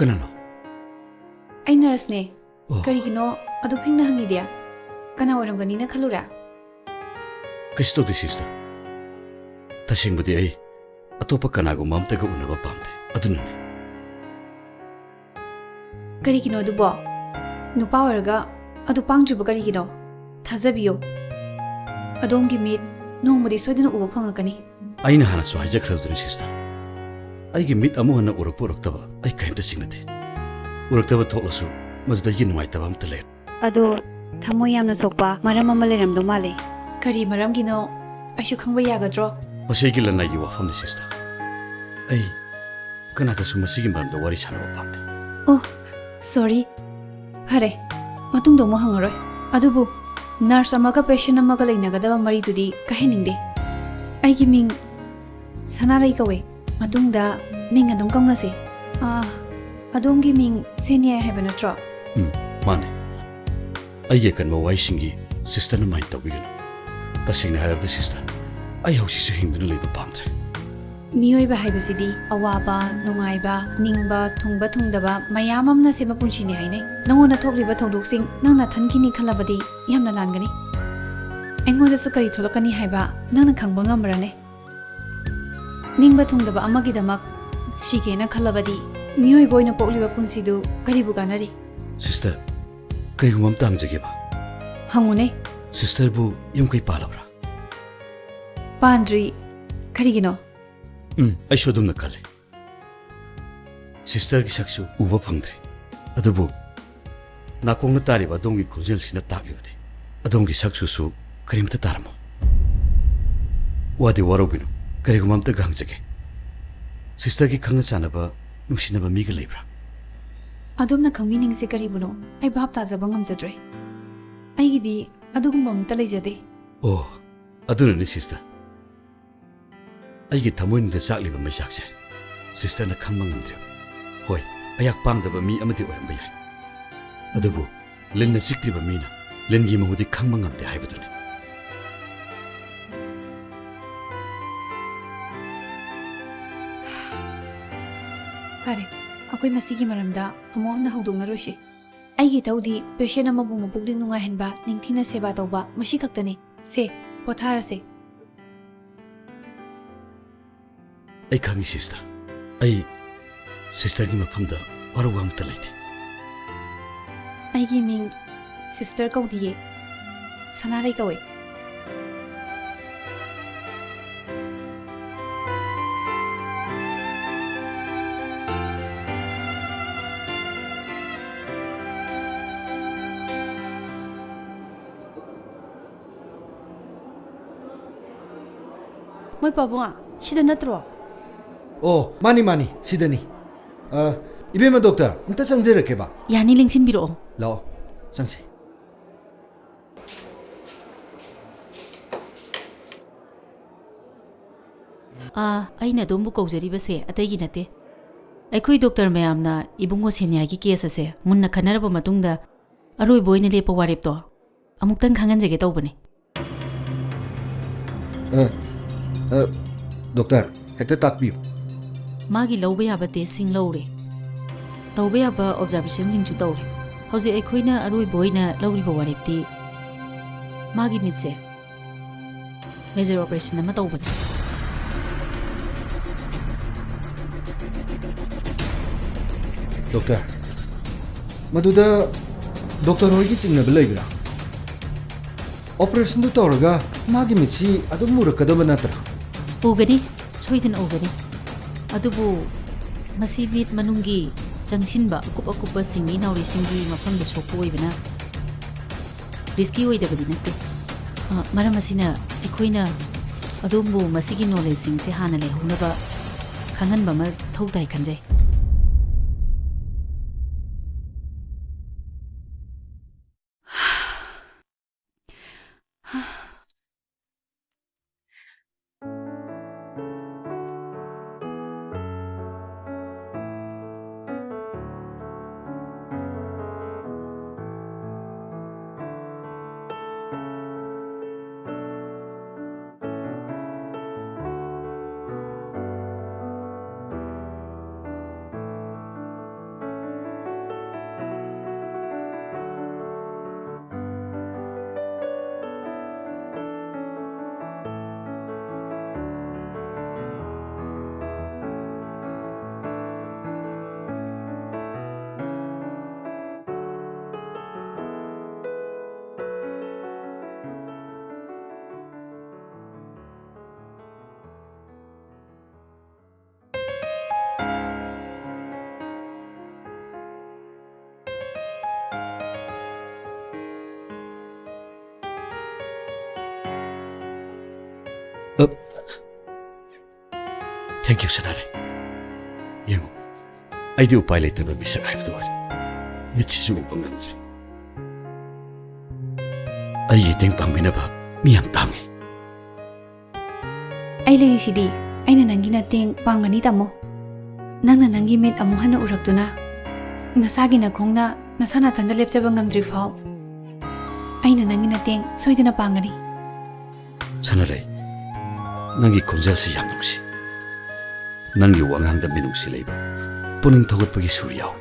Kanano? I nurse ne. Karigino, adu phingna hangi dia. Kana oramgani na khalura. Kisto di sister. Tasing budi ay atopa kanago mamtaga unaba pamte. Adunani. Karigino adu bo. Nupa oraga adu pangjuba karigino. Thazabiyo. Adongi meet nongmadi soidana uba phangakani. Aina hana so hijackraduni sister. Aigi meet amu hana urakta ay kaimta singnati. Urakta tholasu mazuda yinumai tabam tale. Ado thamo yamna sokpa maram ama leramdo male. Kari maram gino aishu khangba yagadro. Masigi lana yi wafam ni sister. Ay kanata su masigi maramda wari sanaba pamte. Oh, sorry. Hare, matung do mo hangaroy. Adubu nurse amaga patient amaga leinagadaba mari tudi kaheningde. Aigi ming sanarai kawe. Matungda ming adong kangrase. Adongi ming senior heba natro. Mane. Aige kan mawaisingi sister na mind tawigano. Tasing na harap da sister. Ay hausi su hingduna leiba pamtre. Miyoiba haibasidi awaba, nungaiba, ningba, thungba thungdaba mayam amna sema punchini haine. Nangona thokliba thongdoksing nangna thankini khalabadi yamna langani. Engoda su kari tholokani haiba nangna khangba ngamrane. Ningba thungdaba amagidamak sigena khalabadi mioi boina pokliba punsidu karibu ganari. Sister, kay gumam tang jageba. Hangune. Sister bu yung kay palabra. Pandri karigino. Ay shodum na kale. Sister ki saksu uba phangdre. Adubu nakong na tariba dongi kunjel sina taklibade. Adongi saksu su karimta taramo. Wadi warobinu karigumam ta gangjage. Sister ki khangna chanaba nungsinaba miga leibra. Adom na khangmining se karibuno ai bhap tajaba ngamjadre. Aigidi adugumba amta leijade. Oh, adunani sister. Aigi thamoin da sakliba maijakse. Sister na khangma ngamdre. Hoi, ayak pangdaba mi amati oiramba yai. Adubu lenna siktriba mina lengi mahudi khangma ngamde haibaduni. Pare, akoi masigi maramda amo na hawdong naroshi. Aigi tawdi patient amabu mapugding nungahenba ningthina seba tawba mashi kaktani. Se, potharase. Ay khangi sister. Ay sister ki mafamda warawam talaiti. Aigi ming sister kawdiye. Sanarai kawe. Moi pabunga, sida natro. Oh, mani, sidani. Ibema doctor, nta sangjere ke ba? Yani lingsin biro. Lao, sangsi. Aina dombu kaujariba se atagi nate. Aikoi doctor mayamna ibungo senior gi case ase munna khanaraba matungda aroi boina lepa warep to amuktang khanganjege tawbani. Doctor, hekta takbiyo. Magi lawba yaba testing lawre. Tawba yaba observation jing chu tawre. Hauji aikoina aroi boina lawriba warepti. Magi mitse. Major operation ama tawbani. Doctor, maduda doctor hoigi singna belaibra. Operation tu tawraga magi mitsi adu murakadaba natra. Ugani, soidan ugani. Adubu masibit manungi jangsinba akupa singi nauri singi mafamda sopo oibana. Risky oidabadi natte. Maram asina ikoina adumbu masigi knowledge singse hana lehunaba khanganba ma thokdai khanjai. Thank you, Sanare. Yengu, I do pilot the misa I have to it. Mitsu Bangantre. I think Paminaba, me and Tammy. Ay lagi sidi, ay nananggi nating panganita mo. Nang nananggi mit amuhan na urak na. Nasagi na kong na nasana tandalip sa bangam drifaw. Ay nananggi nating soy din na pangani. Sanare, nangi konjal si Yamnungsi. Nangi wangang da minungsi leba. Puning togot pagi suryaw.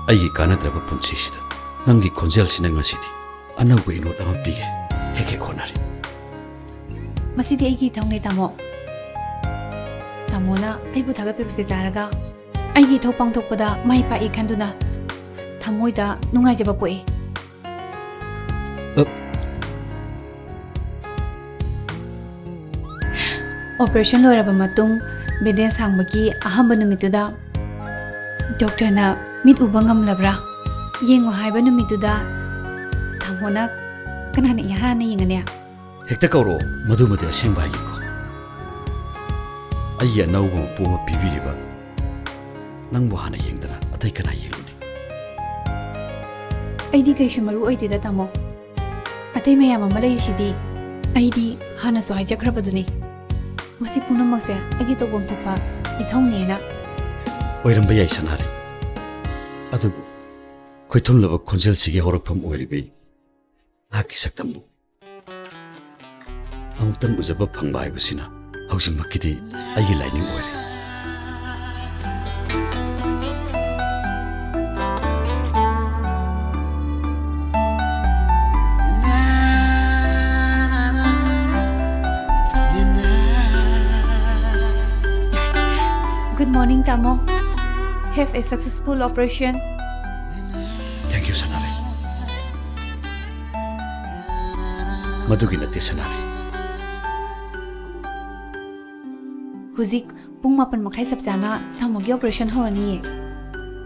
Ay kanadraba punsista. Nangi konjal si nang masiti. Anaw ko inot ang pige. Heke konari. Masidi ay gitaw ni tamo. Tamo na ay butaga pipsi taraga. Ay gitaw pang tokpada may paikan na. Tamoy da nungay jaba po eh. Operation loiraba matung beden sangbagi ahamba numituda. Doktor na mit uba ngamlabra. Yengo haiba numituda. Tamo na kanana ihara na yinganya. Hekta kauro madumati asengba ko. Ay anawgo puma pibiriba. Nang wahana yengdana atay kana yeluni. Ay di kay shumaru ay tida tamo. Atay mayama malay sidi. Ay di hana so hijakraba duni. Masih punam magse agi to bom tukpa ithong ne na. Oiramba yai sanare. Adu koithum laba konjel sige horakpam oiribe. Haki saktambu. Amutang uzaba phangba haibasina hausing makidi aigi lining oire. Good morning, Tamo. Have a successful operation. Thank you, Sanare. Madugi nati Sanare. Huzik pung mapan makai sabjana Tamogi operation horani.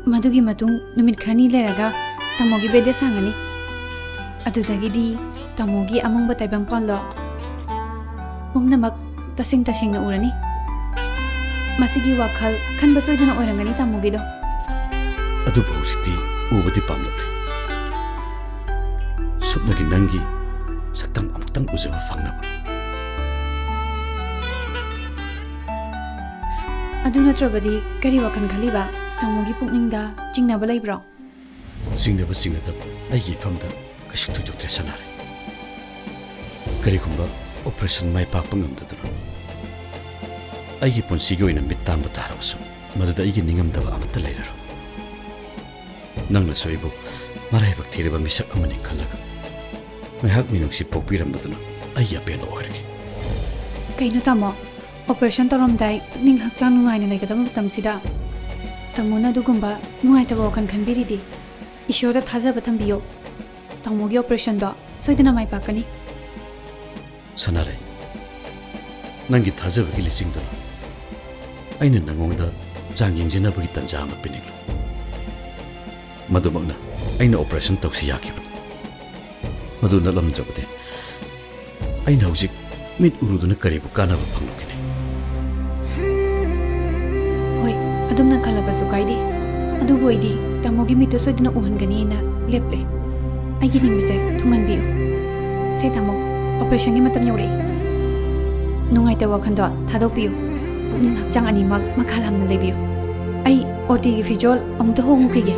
Madugi matung numit khrani leraga Tamogi bede sangani. Adudagi di Tamogi among batay bang ponlo. Namak tasing na urani. Masigi wakal kan basoy dina orangani Tamogi do. Adu bawsiti ubadi pamlabre. Subnagi nangi saktang amutang uzaba fangnaba. Adu natrabadi kari wakan khaliba Tamogi pukningda jingnaba leibro. Singnaba singnadaba aigi famda kashik tuidukte Sanare. Karigumba operation mai pakpa ngamdaduna. Aigi punsigi oina mit tamba tarabasu maduda aigi ningamdaba amata leiraro. Nangna soibu maraibak thiriba misak amani khallaga ngahak minungsi pokpirambaduna aigi Abenao oirge. Kaino Tamo operation toromdai ning hakchang nungaina legadam tamsida Tamona dugumba nungaitaba wakan khanbiridi Ishorda thajaba thambiyo Tamogi operation do soidina mai pakani. Sanare nangi thajabagi lisingduna aina nangongda jang yengjenabagi tanja ama piniglo. Madumagna aina operation tausi yakibani. Madu nalamjabade aina hujik mit uruduna karibu kanaba phanglokini. Hoi adumna kalabasu kaidi adu boidi Tamogi mito soidina uhangani na leple aigi ningbise thungan biyo se Tamo operation gi matam yore nungaita wakhando thadokpiyo pukning hakchang animak makhalamna lebiyo ai oti gi fijol amta homu kige.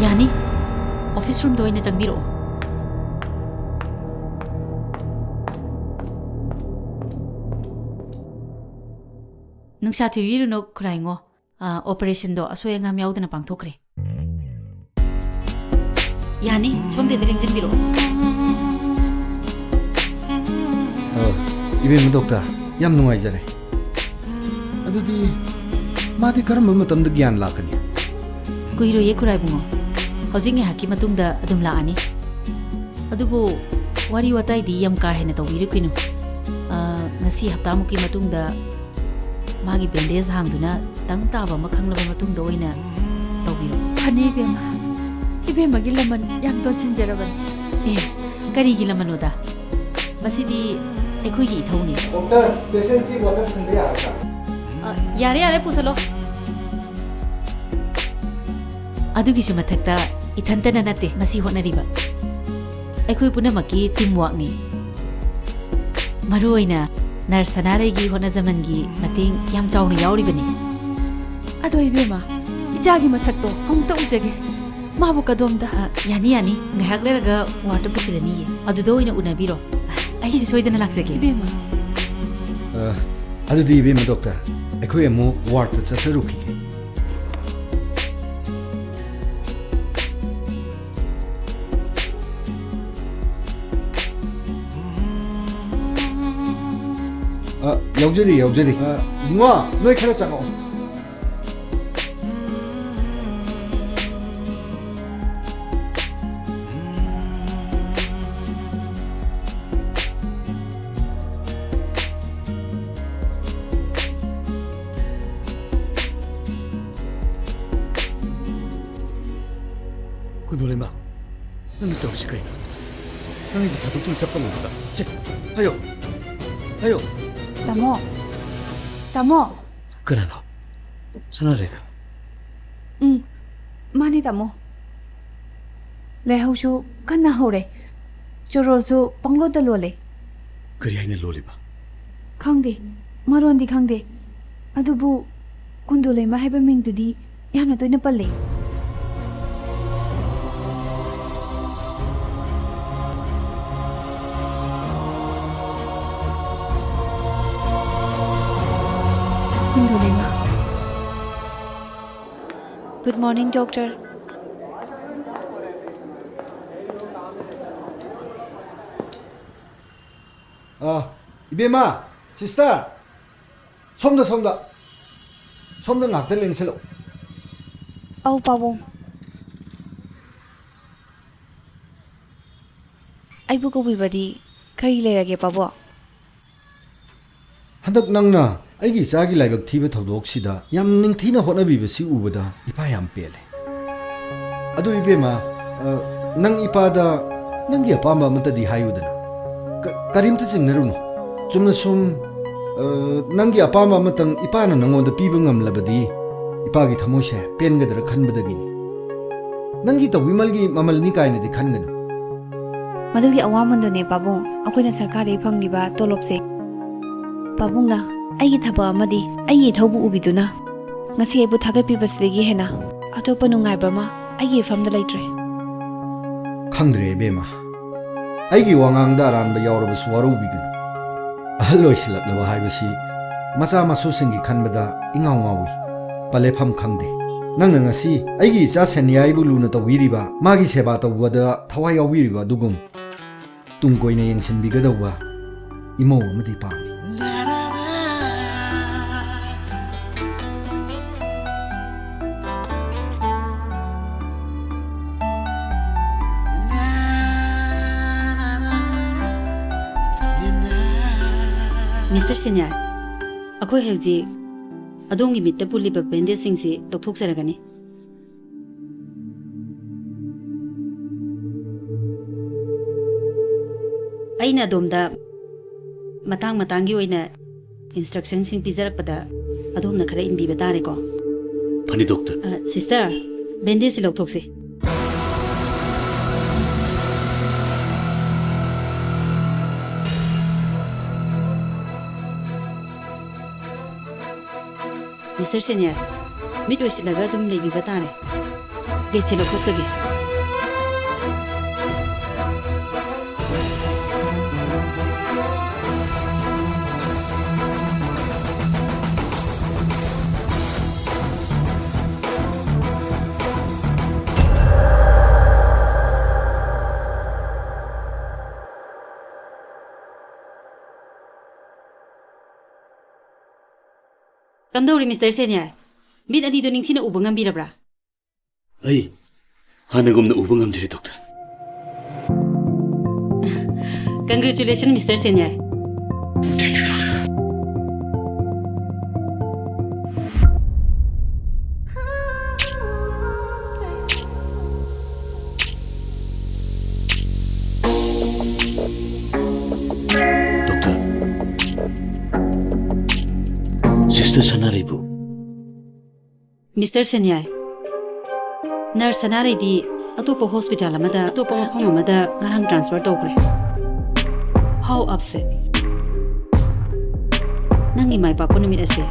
Yani, office room do ina changbiro. Nungsa thuwiru no khuraingo. Operation do asoy ngam yaudana pangthokre. Yani, somde dring jinbiro. Ibem doctor, yam nungaijare. Adudi madi karam matamda gyan lakani. Kuhiro ye kurai bungo. Hojing nge haki matungda adum laani. Adubu wari watai di yam ka hena tawiri kuinu. Ngasi hapta muki matungda magi bandage hangduna tang taba makhanglaba matungda oina tawiro. Phani bema. Ibema gi laman yam to chinjaraban. Kari gi laman oda. Masidi ekoi gi thawni. Doctor, patient si water thande yaaka. Yare pusalo. Adugisu mathakta ithantana nate masi honariba. Ekoi punamaki teamwork ni. Maruoina nurse sanare gi hona zaman gi mating yam chawni yauribani. Ado ibema. Ijagi masakto amta ujage. Mabu kadomda. Yani ngahak leraga water pusilani ye. Adudo oina unabiro. Aisu soidana laksage. Ibema. Adudi ibem doctor. Ekoi amu ward ta chasaruki. Yaujari. Ngwa, noi khara sango. Kunolema. Nani tawsi kaina. Nani bita tul chappan uta. Se. Hayo. Tamo. Kanano. Sanarega. Mani tamo. Lehausu kanna hore. Chorosu panglo da lole. Kari aina loliba. Khangde. Marondi khangde. Adubu kundole ma haiba mingdudi yamna toina palle. Good morning, doctor. Ibema, sister. Somda ngakta lengselo. Au pabong. Aibu ko bibadi kari lerage pabo. Handak nangna aigi chagi laibak thiba thodok yam ningthina hotnabibasi ubada ipa yam pele. Adu ibema nang ipada nangi apamba matadi hayudana. Karimta chingnaruno. Chumna sum nangi apamba matang ipana nangonda piba ngamlabadi ipagi thamoise pengadara khanbadagini. Nangi tawimalgi mamalni kainadi khangana. Madugi awamandone pabong akoina sarkari phangliba tolopse. Pabungna aigi thaba amadi aigi thobu ubiduna ngasi aibu thagapibasdegi hena atopa nungaiba ma aigi famda laitre. Khangdre bema. Aigi wangangda aranba yaurabas warubigana. Ahaloisilaknaba haibasi macha masusingi khanbada ingaw ngawi palefam khangde. Nangna ngasi aigi cha seniaibu luna tawiriba magi seba tawada thawai yawiriba dugum tungkoina yengsinbigadawa imo amadi pami. Mr. Senior, ako hewji adongi mitta puliba bende singsi dokthok saragani. Aina domda matang-matangi oina instructions sing pijarakpada adomna khara inbiba tare ko. Pani doctor. Sister, bende si dokthokse. Mr. Senior, midway silaga dum lebi batare. ꯄ꯭ꯂꯦꯠꯁꯦ ꯂꯧꯊꯣꯛꯆꯒꯦ ꯀꯝꯗꯧꯔꯤ mister senior ꯃꯤꯠ ꯑꯅꯤꯗꯣ ꯅꯤꯡꯊꯤꯅ ꯎꯕ ꯉꯝꯕꯤꯔꯕ꯭ꯔꯥ ꯑꯩ ꯍꯥꯟꯅꯒꯨꯝꯅ ꯎꯕ ꯉꯝꯖꯔꯦ doctor congratulation mister senior doctor sister ꯁꯅꯥꯔꯩꯕꯨ ꯃꯤꯁꯇꯔ ꯁꯦꯅꯤꯌꯔ ꯅꯔꯁ ꯁꯅꯥꯔꯩꯗꯤ ꯑꯇꯣꯞꯄ ꯍꯣꯁꯄꯤꯇꯥꯜ ꯑꯃꯗ ꯑꯇꯣꯞꯄ ꯃꯐꯝ ꯑꯃꯗ ꯉꯔꯥꯡ ꯇ꯭ꯔꯥꯟꯁꯐꯔ ꯇꯧꯈ꯭ꯔꯦ ꯍꯥꯎ ꯑꯞꯁꯦꯠ ꯅꯪꯒꯤ ꯃꯥꯏ ꯄꯥꯛꯄ ꯅꯨꯃꯤꯠ ꯑꯁꯦ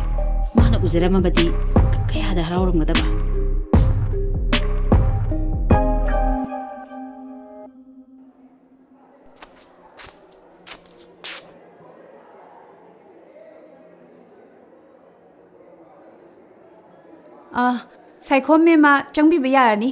ꯃꯥꯅ ꯎꯖꯔꯝꯃꯕꯗꯤ ꯀꯌꯥꯗ ꯍꯔꯥꯎꯔꯝꯒꯗꯕ ꯁꯥꯏꯈꯣꯝ ꯃꯦꯝꯃ ꯆꯪꯕꯤꯕ ꯌꯥꯔꯅꯤ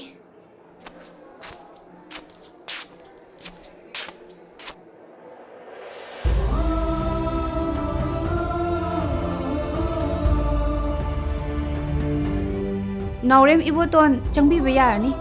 ꯅꯥꯎꯔꯦꯝ ꯏꯕꯣꯇꯣꯟ ꯆꯪꯕꯤꯕ ꯌꯥꯔꯅꯤ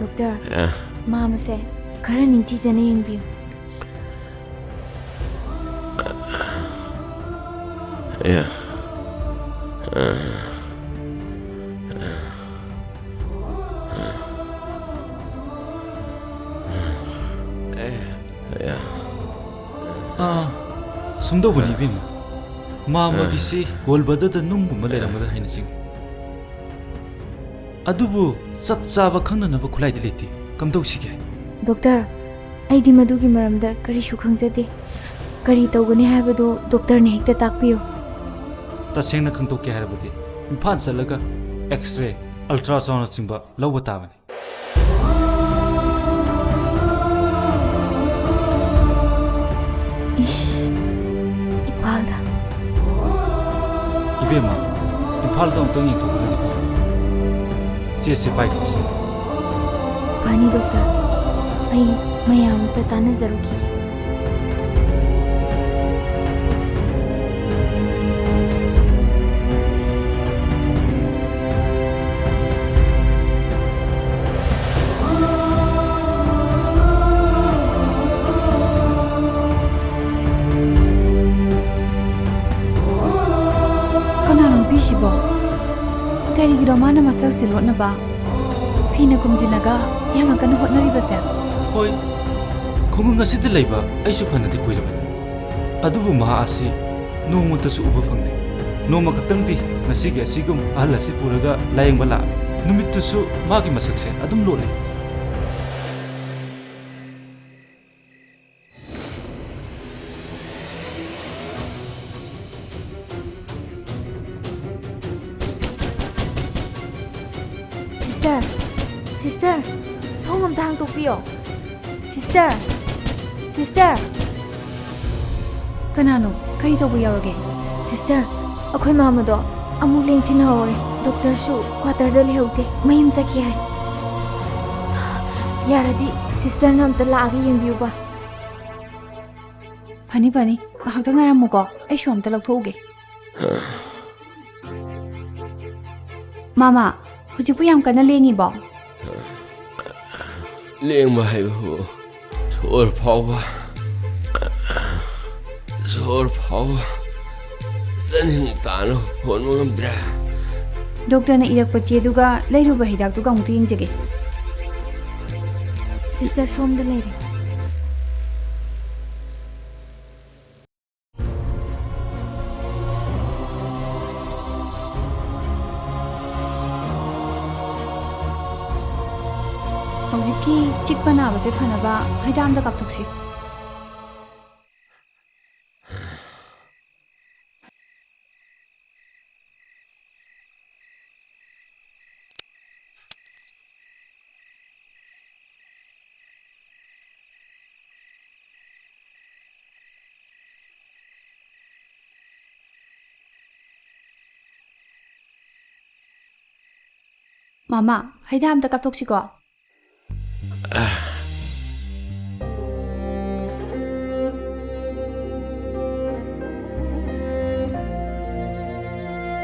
ꯗꯣꯛꯇꯔ ꯃꯥꯃꯁꯦ ꯈꯔ ꯅꯤꯡꯊꯤꯖꯅ ꯌꯦꯡꯕꯤꯌꯨ ꯁꯨꯝꯗꯧꯕꯅꯤ ꯏꯕꯦꯝꯃ ꯃꯥꯃꯒꯤꯁꯤ ꯒꯣꯜꯕꯗꯗ ꯅꯨꯡꯒꯨꯝꯕ ꯂꯩꯔꯝꯒꯗ꯭ꯔꯥ ꯍꯥꯏꯅ ꯆꯤꯡꯏ ꯑꯗꯨꯕꯨ ꯆꯞ ꯆꯥꯕ ꯈꯪꯅꯅꯕ ꯈꯨꯠꯂꯥꯏꯗꯤ ꯂꯩꯇꯦ ꯀꯝꯗꯧꯁꯤꯒꯦ ꯗꯣꯛꯇꯔ ꯑꯩꯗꯤ ꯃꯗꯨꯒꯤ ꯃꯔꯝꯗ ꯀꯔꯤꯁꯨ ꯈꯪꯖꯗꯦ ꯀꯔꯤ ꯇꯧꯒꯅꯤ ꯍꯥꯏꯕꯗꯨ ꯗꯣꯛꯇꯔꯅ ꯍꯦꯛꯇ ꯇꯥꯛꯄꯤꯌꯨ ꯇꯁꯦꯡꯅ ꯈꯪꯗꯣꯛꯀꯦ ꯍꯥꯏꯔꯕꯗꯤ ꯏꯝꯐꯥꯜ ꯆꯠꯂꯒ ꯑꯦꯛꯁ-ꯔꯦ ꯑꯜꯇ꯭ꯔꯥꯁꯥꯎꯟꯅꯆꯤꯡꯕ ꯂꯧꯕ ꯇꯥꯕꯅꯤ ꯏꯝꯐꯥꯜꯗ 이베마 임팔도 엉덩이 도구는 제세 바이크스 파니 doctor ai mayam ta tana zaru ki Sibo kari gidamana masak silot na ba phina kumjilaga yama kana hotnari basa hoi khungung asida leiba aisu phanadi kuiraba adubu maha asi nomuta su uba phangde noma khaktangdi ngasigi asigum ahalasi puraga layeng bala numittu su magi masakse adum lone Sister, thongam thang tokpiyo. Sister. Kanano, kari tobu yaroge. Sister, akhoi mama do amu lengthin hawre. Doctor su quarter da lehote. Mayim sakhi hai. Yaradi sister nam ta laagi yembiu ba. Pani, ngahak ta ngaramu ko. Ai shom ta lakthoge. Mama, hujipu yam kana lengi ba. ꯂꯦꯡꯕ ꯍꯥꯏꯕꯕꯨ ꯁꯣꯔ ꯐꯥꯎꯕ ꯆꯅꯤꯡ ꯇꯥꯅ ꯍꯣꯟꯕ ꯉꯝꯗ꯭ꯔꯦ. ꯗꯣꯛꯇꯔꯅ ꯏꯔꯛꯄ ꯆꯦꯗꯨꯒ ꯂꯩꯔꯨꯕ ꯍꯤꯗꯥꯛꯇꯨꯒ ꯑꯃꯨꯛꯇ ꯌꯦꯡꯖꯒꯦ. ꯁꯤꯁꯇꯔ ꯁꯣꯝꯗ ꯂꯩꯔꯦ. ꯍꯧꯖꯤꯛꯀꯤ ꯆꯤꯛꯄ ꯅꯥꯕꯁꯦ ꯐꯅꯕ ꯍꯤꯗꯥꯛ ꯑꯝꯇ ꯀꯥꯞꯊꯣꯛꯁꯤ. ꯃꯥꯃꯥ, ꯍꯤꯗꯥꯛ ꯑꯝꯇ ꯀꯥꯞꯊꯣꯛꯁꯤꯀꯣ.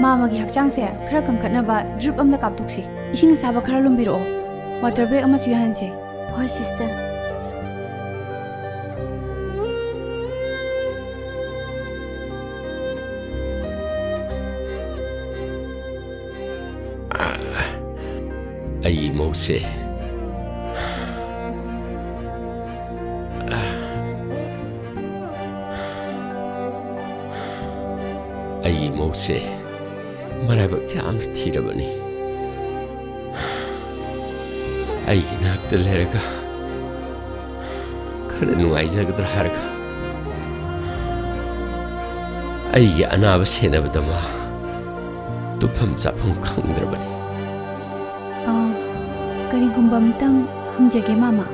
ꯃꯥꯃꯒꯤ ꯍꯛꯆꯥꯡꯁꯦ ꯈꯔ ꯀꯟꯈꯠꯅꯕ ꯗ꯭ꯔꯤꯞ ꯑꯃꯗ ꯀꯥꯞꯊꯣꯛꯁꯤ. ꯏꯁꯤꯡ ꯑꯁꯥꯕ ꯈꯔ ꯂꯨꯝꯕꯤꯔꯛꯑꯣ. ꯋꯥꯇꯔ ꯕ꯭ꯔꯦꯛ ꯑꯃꯁꯨ ꯌꯥꯍꯟꯁꯦ. ꯍꯣꯏ ꯁꯤꯁꯇꯔ. ꯑꯩꯒꯤ ꯃꯧꯁꯦ ꯃꯔꯥꯏꯕꯛ ꯌꯥꯝꯅ ꯊꯤꯔꯕꯅꯤ. ꯑꯩꯒꯤ ꯅꯥꯛꯇ ꯂꯩꯔꯒ ꯈꯔ ꯅꯨꯡꯉꯥꯏꯖꯒꯗ꯭ꯔꯥ ꯍꯥꯏꯔꯒ ꯑꯩꯒꯤ ꯑꯅꯥꯕ ꯁꯦꯟꯅꯕꯗ ꯃꯥ ꯇꯨꯝꯐꯝ ꯆꯥꯐꯝ ꯈꯪꯗ꯭ꯔꯕꯅꯤ. ꯀꯔꯤꯒꯨꯝꯕ ꯑꯃꯇꯪ ꯍꯪꯖꯒꯦ ꯃꯥꯃꯥ.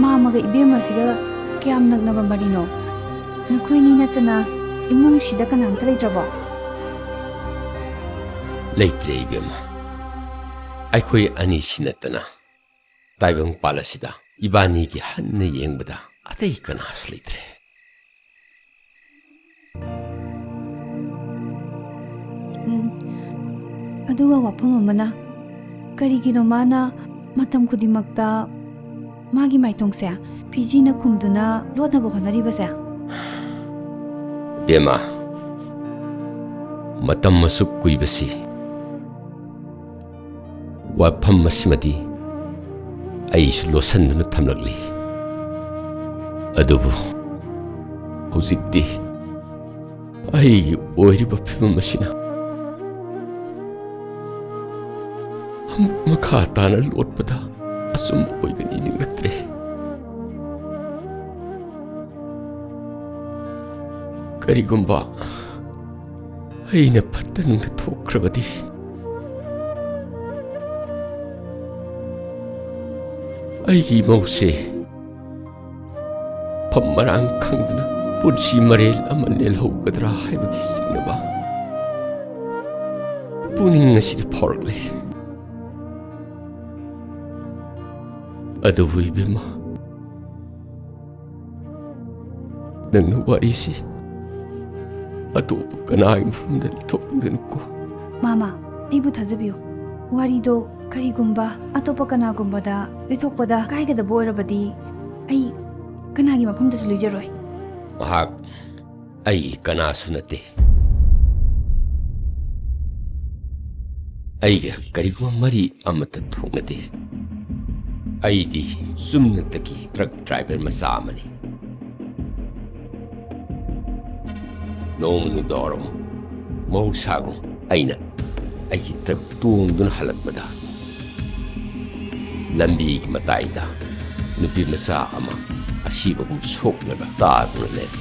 ꯃꯥꯃꯒ ꯏꯕꯦꯝꯃꯁꯤꯒ ꯀꯌꯥꯝ ꯅꯛꯅꯕ ꯃꯔꯤꯅꯣ? ꯅꯈꯣꯏꯅꯤ ꯅꯠꯇꯅ ꯏꯃꯨꯡꯁꯤꯗ ꯀꯅꯥꯝꯇ ꯂꯩꯇ꯭ꯔꯕꯣ? ꯂꯩꯇ꯭ꯔꯦ ꯏꯕꯦꯝꯃ. ꯑꯩꯈꯣꯏ ꯑꯅꯤꯁꯤ ꯅꯠꯇꯅ ꯇꯥꯏꯕꯪꯄꯥꯜ ꯑꯁꯤꯗ ꯏꯕꯥꯅꯤꯒꯤ ꯍꯟꯅ ꯌꯦꯡꯕꯗ ꯑꯇꯩ ꯀꯅꯥꯁꯨ ꯂꯩꯇ꯭ꯔꯦ. ꯑꯗꯨꯒ ꯋꯥꯐꯝ ꯑꯃꯅ, ꯀꯔꯤꯒꯤꯅꯣ ꯃꯥꯅ ꯃꯇꯝ ꯈꯨꯗꯤꯡꯃꯛꯇ ꯃꯥꯒꯤ ꯃꯥꯏꯊꯣꯡꯁꯦ ꯐꯤꯖꯤꯅ ꯈꯨꯝꯗꯨꯅ ꯂꯣꯠꯅꯕ ꯍꯣꯠꯅꯔꯤꯕꯁꯦ? ꯕꯦꯝꯃ, ꯃꯇꯝ ꯑꯁꯨꯛ ꯀꯨꯏꯕꯁꯤ ꯋꯥꯐꯝ ꯑꯁꯤꯃꯗꯤ ꯑꯩꯁꯨ ꯂꯣꯠꯁꯤꯟꯗꯨꯅ ꯊꯝꯂꯛꯂꯤ. ꯑꯗꯨꯕꯨ ꯍꯧꯖꯤꯛꯇꯤ ꯑꯩꯒꯤ ꯑꯣꯏꯔꯤꯕ ꯐꯤꯚꯝ ꯑꯁꯤꯅ ꯑꯃꯨꯛ ꯃꯈꯥ ꯇꯥꯅ ꯂꯣꯠꯄꯗ ꯑꯆꯨꯝꯕ ꯑꯣꯏꯒꯅꯤ ꯅꯤꯡꯂꯛꯇ꯭ꯔꯦ. ꯀꯔꯤꯒꯨꯝꯕ ꯑꯩꯅ ꯐꯠꯇ ꯅꯨꯡꯗ ꯊꯣꯛꯈ꯭ꯔꯕꯗꯤ ꯑꯩꯒꯤ ꯃꯧꯁꯦ ꯐꯝ ꯃꯔꯥꯡ ꯈꯪꯗꯅ ꯄꯨꯟꯁꯤ ꯃꯔꯦꯜ ꯑꯃ ꯂꯦꯜꯍꯧꯒꯗ꯭ꯔꯥ ꯍꯥꯏꯕꯒꯤ ꯆꯤꯡꯅꯕ ꯄꯨꯛꯅꯤꯡ ꯑꯁꯤꯗ ꯐꯥꯎꯔꯛꯂꯦ. ꯑꯗꯨꯕꯨ ꯏꯕꯦꯝꯃ, ꯅꯪꯅ ꯋꯥꯔꯤꯁꯤ ꯑꯇꯣꯞꯄ ꯀꯅꯥꯒꯤ ꯃꯐꯝꯗ ꯂꯤꯊꯣꯛꯄꯤꯒꯅꯨꯀꯣ. ꯃꯥꯃꯥ, ꯑꯩꯕꯨ ꯊꯥꯖꯕꯤꯌꯨ. ꯋꯥꯔꯤꯗꯣ ꯀꯔꯤꯒꯨꯝꯕ ꯑꯇꯣꯞꯄ ꯀꯅꯥꯒꯨꯝꯕꯗ ꯂꯤꯊꯣꯛꯄꯗ ꯀꯥꯏꯒꯗꯕ ꯑꯣꯏꯔꯕꯗꯤ ꯑꯩ ꯀꯅꯥꯒꯤ ꯃꯐꯝꯗꯁꯨ ꯂꯤꯖꯔꯣꯏ. ꯃꯍꯥꯛ ꯑꯩ ꯀꯅꯥꯁꯨ ꯅꯠꯇꯦ. ꯑꯩꯒ ꯀꯔꯤꯒꯨꯝꯕ ꯃꯔꯤ ꯑꯃꯠꯇ ꯊꯣꯛꯅꯗꯦ. ꯑꯩꯗꯤ ꯆꯨꯝꯅꯇꯒꯤ ꯇ꯭ꯔꯛ ꯗ꯭ꯔꯥꯏꯚꯔ ꯃꯆꯥ ꯑꯃꯅꯤ. ꯅꯣꯡꯃ ꯅꯨꯡꯗꯥꯡꯋꯥꯏꯔꯝ ꯃꯍꯧꯁꯥꯒꯨꯝ ꯑꯩꯅ ꯑꯩꯒꯤ ꯇ꯭ꯔꯛ ꯇꯣꯡꯗꯨꯅ ꯍꯜꯂꯛꯄꯗ ꯂꯝꯕꯤꯒꯤ ꯃꯇꯥꯏꯗ ꯅꯨꯄꯤ ꯃꯆꯥ ꯑꯃ ꯑꯁꯤꯕꯒꯨꯝ ꯁꯣꯛꯂꯒ ꯇꯥꯗꯨꯅ ꯂꯩ.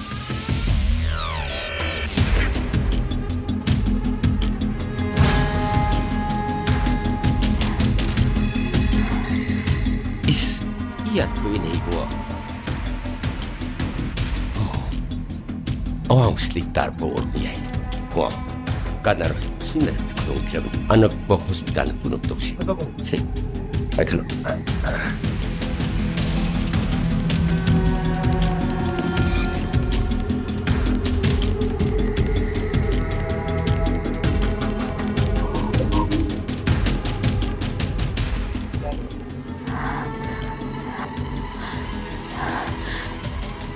이스 이안토이네 이거. 어왕 슬릭 따르고 오르니야. 뭐 까나로 순내 그런 필요는 안악과 호스피탈 분업독시. 세. 아이카로.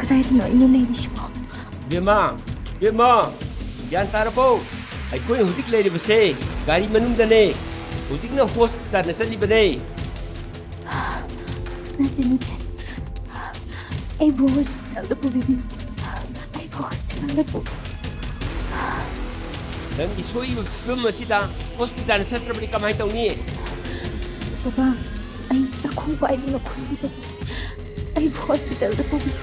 ꯀꯗꯥꯏꯗꯅꯣ ꯑꯩꯅ ꯂꯩꯔꯤꯁꯤꯕꯣ? Bema, yan tarabo. Ay koy hudik leiribase, gari manungdane. Huzikna hospital na salibane. Nate. Ay bu hospitalda pubiyo. Ay bu hospitalda pubiyo. Nang isoy film masida hospital na satrabali kamay tawni. Baba, ay ako ba ay nakulong ay bu hospitalda pubiyo.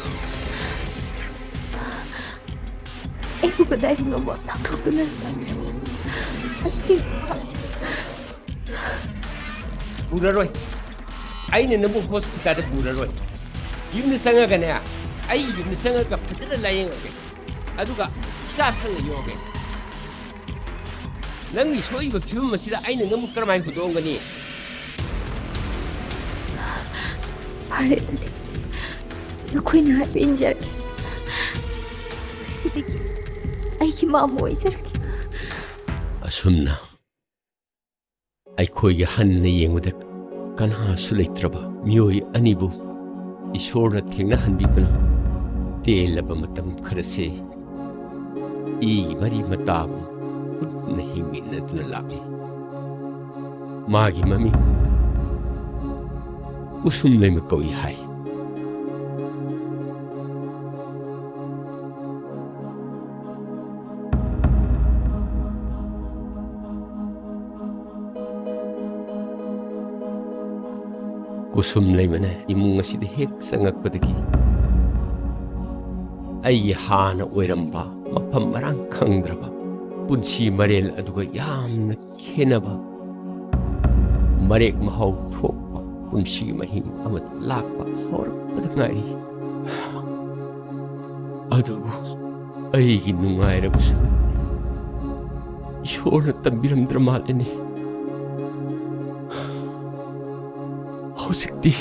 Ay bu kadai mo ba takot na. Puraroy. Ay na namu hospital da puraroy. Yumni sanga gane ay yumni sanga ka patira layeng age. Aduga isa sanga yoge. Nang isoy ba film masida ay na namu karamay hudong gani. Pare dadi. Nakoy na pinjar. Sidiki. Ay ki mamu isarki. Asumna. Ay koy han na yengudak kanha sulaitraba miyoi anibu ishorna thengna hanbipana telaba matam kharase I mari matab putna hingina duna laki magi mami usum lay makawi hai kusum leimana imung asidi hek sangakpadagi ai hana oiramba mafam marang khangdraba punsi marel aduga yamna khenaba marek mahau thokpa punsi mahing amat lakpa horpada ngari adu ai gi nungai rabus ishorna tambiram dramalene Hozikti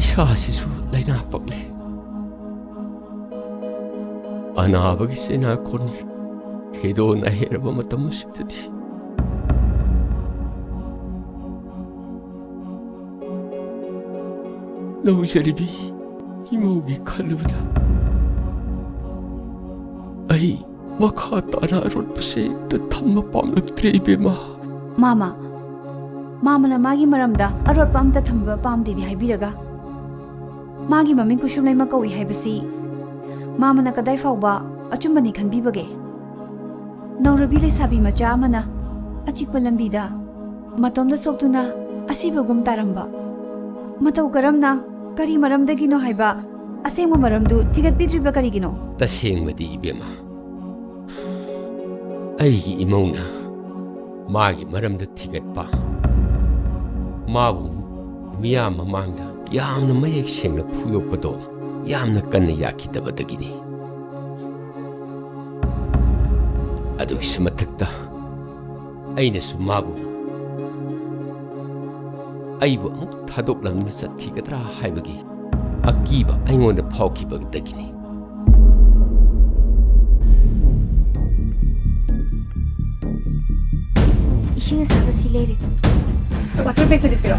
Ishasisu laina pakle Anabagi sena koni Hedo na heraba matamusiktadi Naujaribi Imugi kalubda Ay makata na rodpase Da thamma pamlaktre ibema Mama Mama na magi maramda arot pamta thamba pamdi di haibiraga magi maming kusum lai makawi haibasi mama na kadai fawba achumbani khanbibage Naurabi le sabi macha amana achikpa lambida matomda soktuna asibagum taramba matau karamna kari maramdagino haiba asengma maramdu thigat pidriba karigino tasengmadi ibema ai imona magi maramda thigatpa Mabu miyam mamangda yamna mayek sengna phuyokpado yamna kanna yakidabadagini adu sumathakta aina su mabu aibu amuk thadoklamna satkhigatra haibagi akiba aingonda phawkibagdagini Ishinga sabasi leire. Water bag to the piro.